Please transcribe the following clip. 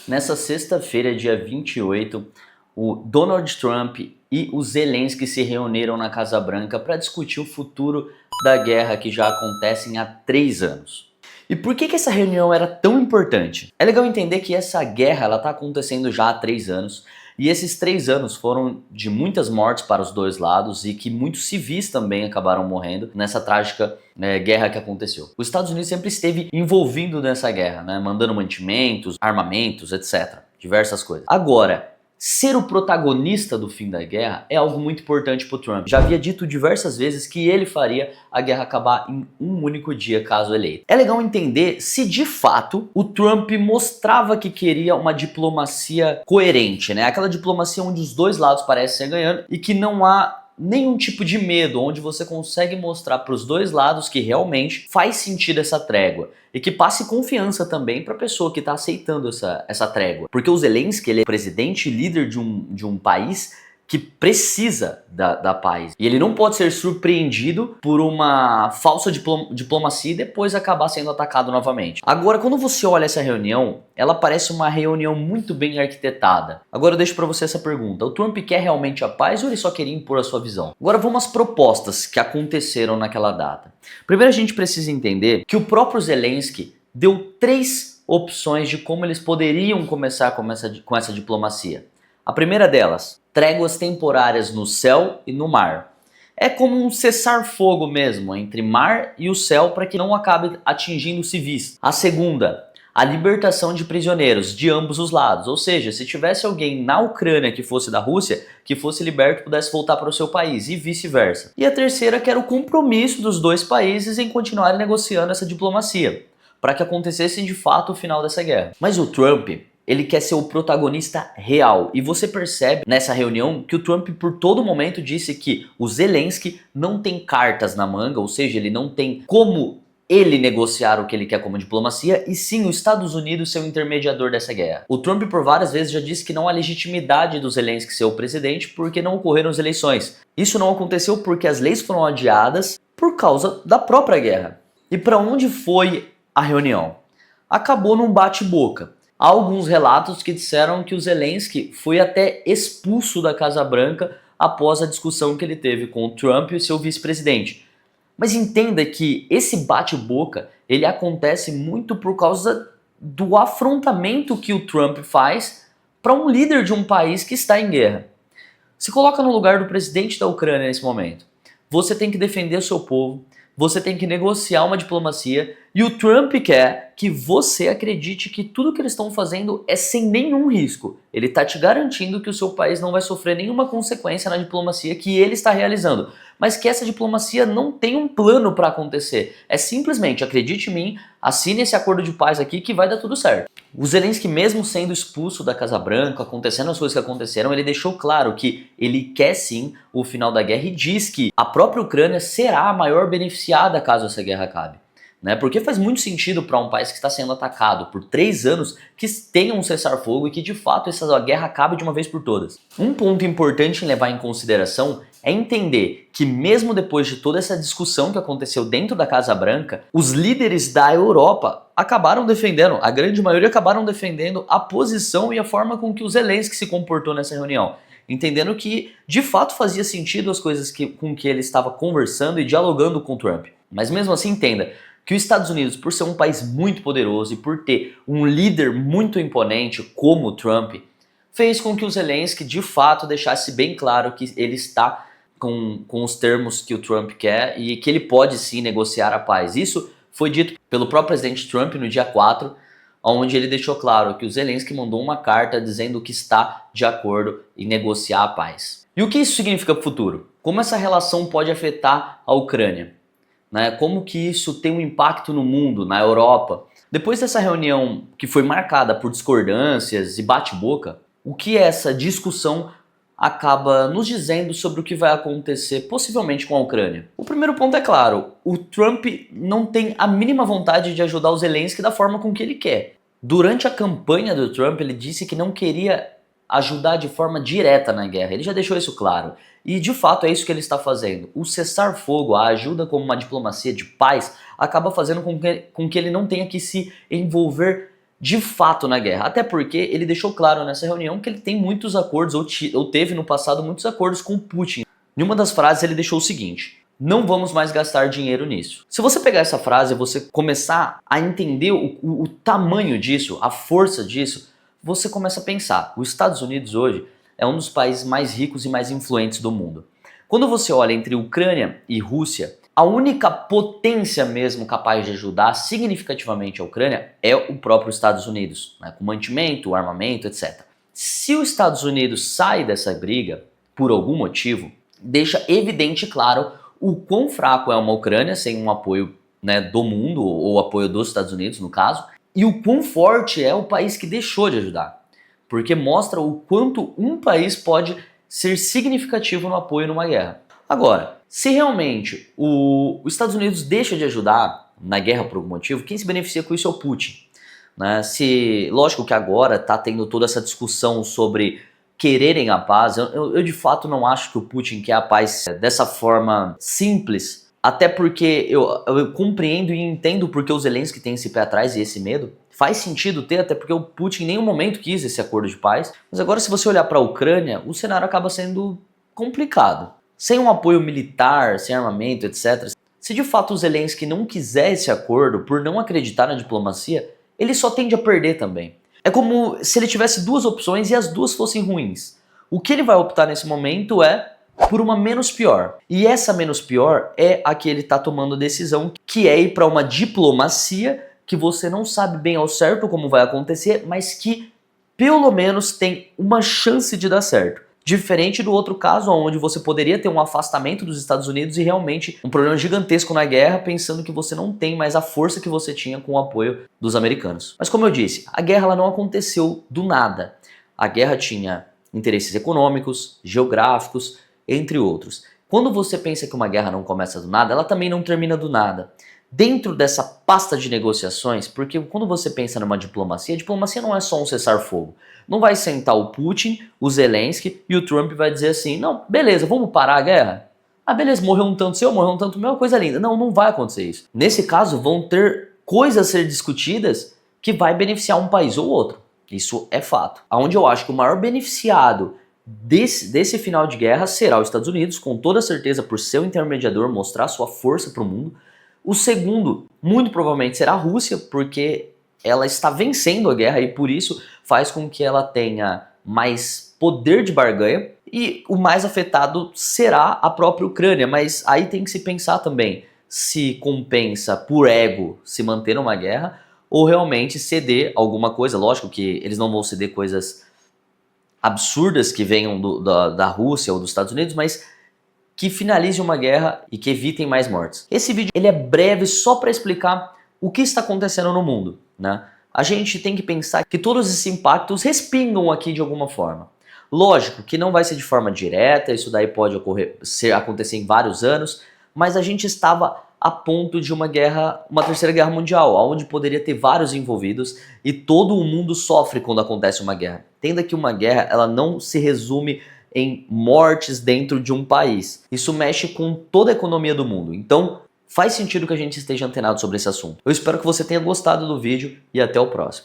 Nessa sexta-feira, dia 28, o Donald Trump e o Zelensky se reuniram na Casa Branca para discutir o futuro da guerra que já acontece há 3 anos. E por que essa reunião era tão importante? É legal entender que essa guerra está acontecendo já há 3 anos, e esses 3 anos foram de muitas mortes para os dois lados e que muitos civis também acabaram morrendo nessa trágica guerra que aconteceu. Os Estados Unidos sempre esteve envolvido nessa guerra, mandando mantimentos, armamentos, etc. Diversas coisas. Agora, ser o protagonista do fim da guerra é algo muito importante para o Trump. Já havia dito diversas vezes que ele faria a guerra acabar em um único dia, caso eleito. É legal entender se de fato o Trump mostrava que queria uma diplomacia coerente, Aquela diplomacia onde os dois lados parecem ser ganhando e que não há nenhum tipo de medo, onde você consegue mostrar para os dois lados que realmente faz sentido essa trégua e que passe confiança também para a pessoa que está aceitando essa trégua. Porque o Zelensky, ele é presidente e líder de um país que precisa da paz. E ele não pode ser surpreendido por uma falsa diplomacia e depois acabar sendo atacado novamente. Agora, quando você olha essa reunião, ela parece uma reunião muito bem arquitetada. Agora eu deixo para você essa pergunta. O Trump quer realmente a paz ou ele só queria impor a sua visão? Agora vamos às propostas que aconteceram naquela data. Primeiro a gente precisa entender que o próprio Zelensky deu 3 opções de como eles poderiam começar com essa diplomacia. A primeira delas, tréguas temporárias no céu e no mar. É como um cessar-fogo mesmo entre mar e o céu para que não acabe atingindo civis. A segunda, a libertação de prisioneiros de ambos os lados. Ou seja, se tivesse alguém na Ucrânia que fosse da Rússia, que fosse liberto e pudesse voltar para o seu país e vice-versa. E a terceira, que era o compromisso dos dois países em continuar negociando essa diplomacia, para que acontecesse de fato o final dessa guerra. Mas o Trump, ele quer ser o protagonista real. E você percebe nessa reunião que o Trump por todo momento disse que o Zelensky não tem cartas na manga, ou seja, ele não tem como ele negociar o que ele quer como diplomacia, e sim os Estados Unidos ser o intermediador dessa guerra. O Trump por várias vezes já disse que não há legitimidade do Zelensky ser o presidente porque não ocorreram as eleições. Isso não aconteceu porque as leis foram adiadas por causa da própria guerra. E para onde foi a reunião? Acabou num bate-boca. Há alguns relatos que disseram que o Zelensky foi até expulso da Casa Branca após a discussão que ele teve com o Trump e o seu vice-presidente. Mas entenda que esse bate-boca ele acontece muito por causa do afrontamento que o Trump faz para um líder de um país que está em guerra. Se coloca no lugar do presidente da Ucrânia nesse momento. Você tem que defender o seu povo, você tem que negociar uma diplomacia e o Trump quer que você acredite que tudo que eles estão fazendo é sem nenhum risco. Ele está te garantindo que o seu país não vai sofrer nenhuma consequência na diplomacia que ele está realizando, mas que essa diplomacia não tem um plano para acontecer. É simplesmente, acredite em mim, assine esse acordo de paz aqui que vai dar tudo certo. O Zelensky, mesmo sendo expulso da Casa Branca, acontecendo as coisas que aconteceram, ele deixou claro que ele quer sim o final da guerra e diz que a própria Ucrânia será a maior beneficiada caso essa guerra acabe. Porque faz muito sentido para um país que está sendo atacado por 3 anos que tenha um cessar-fogo e que de fato essa guerra acabe de uma vez por todas. Um ponto importante em levar em consideração é entender que mesmo depois de toda essa discussão que aconteceu dentro da Casa Branca, os líderes da Europa acabaram defendendo, a grande maioria acabaram defendendo a posição e a forma com que o Zelensky se comportou nessa reunião, entendendo que de fato fazia sentido as coisas com que ele estava conversando e dialogando com o Trump. Mas mesmo assim entenda que os Estados Unidos, por ser um país muito poderoso e por ter um líder muito imponente como o Trump, fez com que o Zelensky de fato deixasse bem claro que ele está com os termos que o Trump quer e que ele pode sim negociar a paz. Isso foi dito pelo próprio presidente Trump no dia 4, onde ele deixou claro que o Zelensky mandou uma carta dizendo que está de acordo em negociar a paz. E o que isso significa para o futuro? Como essa relação pode afetar a Ucrânia? Como que isso tem um impacto no mundo, na Europa? Depois dessa reunião que foi marcada por discordâncias e bate-boca, o que essa discussão acaba nos dizendo sobre o que vai acontecer possivelmente com a Ucrânia? O primeiro ponto é claro, o Trump não tem a mínima vontade de ajudar o Zelensky da forma com que ele quer. Durante a campanha do Trump, ele disse que não queria ajudar de forma direta na guerra, ele já deixou isso claro. E de fato é isso que ele está fazendo. O cessar-fogo, a ajuda como uma diplomacia de paz, acaba fazendo com que ele não tenha que se envolver de fato na guerra. Até porque ele deixou claro nessa reunião que ele tem muitos acordos, ou teve no passado muitos acordos com o Putin. Em uma das frases ele deixou o seguinte: não vamos mais gastar dinheiro nisso. Se você pegar essa frase e você começar a entender o tamanho disso, a força disso, você começa a pensar, os Estados Unidos hoje é um dos países mais ricos e mais influentes do mundo. Quando você olha entre Ucrânia e Rússia, a única potência mesmo capaz de ajudar significativamente a Ucrânia é o próprio Estados Unidos, né, com mantimento, armamento, etc. Se os Estados Unidos sai dessa briga, por algum motivo, deixa evidente e claro o quão fraco é uma Ucrânia sem um apoio, né, do mundo, ou apoio dos Estados Unidos, no caso, e o quão forte é o país que deixou de ajudar. Porque mostra o quanto um país pode ser significativo no apoio numa guerra. Agora, se realmente os Estados Unidos deixa de ajudar na guerra por algum motivo, quem se beneficia com isso é o Putin. Né? Lógico que agora está tendo toda essa discussão sobre quererem a paz. Eu de fato não acho que o Putin quer a paz dessa forma simples, até porque eu compreendo e entendo porque o Zelensky tem esse pé atrás e esse medo. Faz sentido ter, até porque o Putin em nenhum momento quis esse acordo de paz. Mas agora, se você olhar para a Ucrânia, o cenário acaba sendo complicado. Sem um apoio militar, sem armamento, etc. Se de fato o Zelensky não quiser esse acordo, por não acreditar na diplomacia, ele só tende a perder também. É como se ele tivesse duas opções e as duas fossem ruins. O que ele vai optar nesse momento é por uma menos pior. E essa menos pior é a que ele está tomando a decisão, que é ir para uma diplomacia que você não sabe bem ao certo como vai acontecer, mas que pelo menos tem uma chance de dar certo. Diferente do outro caso, onde você poderia ter um afastamento dos Estados Unidos e realmente um problema gigantesco na guerra, pensando que você não tem mais a força que você tinha com o apoio dos americanos. Mas como eu disse, a guerra ela não aconteceu do nada. A guerra tinha interesses econômicos, geográficos, entre outros. Quando você pensa que uma guerra não começa do nada, ela também não termina do nada. Dentro dessa pasta de negociações, porque quando você pensa numa diplomacia, a diplomacia não é só um cessar-fogo. Não vai sentar o Putin, o Zelensky e o Trump vai dizer assim, não, beleza, vamos parar a guerra? Ah, beleza, morreu um tanto seu, morreu um tanto meu, coisa linda. Não, não vai acontecer isso. Nesse caso, vão ter coisas a ser discutidas que vai beneficiar um país ou outro. Isso é fato. Onde eu acho que o maior beneficiado desse final de guerra será os Estados Unidos, com toda certeza por ser o intermediador, mostrar sua força para o mundo. O segundo, muito provavelmente, será a Rússia, porque ela está vencendo a guerra e por isso faz com que ela tenha mais poder de barganha. E o mais afetado será a própria Ucrânia, mas aí tem que se pensar também se compensa por ego se manter numa guerra ou realmente ceder alguma coisa. Lógico que eles não vão ceder coisas absurdas que venham da Rússia ou dos Estados Unidos, mas que finalize uma guerra e que evitem mais mortes. Esse vídeo ele é breve só para explicar o que está acontecendo no mundo, né? A gente tem que pensar que todos esses impactos respingam aqui de alguma forma. Lógico que não vai ser de forma direta, isso daí pode acontecer em vários anos, mas a gente estava a ponto de uma terceira guerra mundial, onde poderia ter vários envolvidos e todo o mundo sofre quando acontece uma guerra. Entenda que uma guerra ela não se resume em mortes dentro de um país. Isso mexe com toda a economia do mundo. Então, faz sentido que a gente esteja antenado sobre esse assunto. Eu espero que você tenha gostado do vídeo e até o próximo.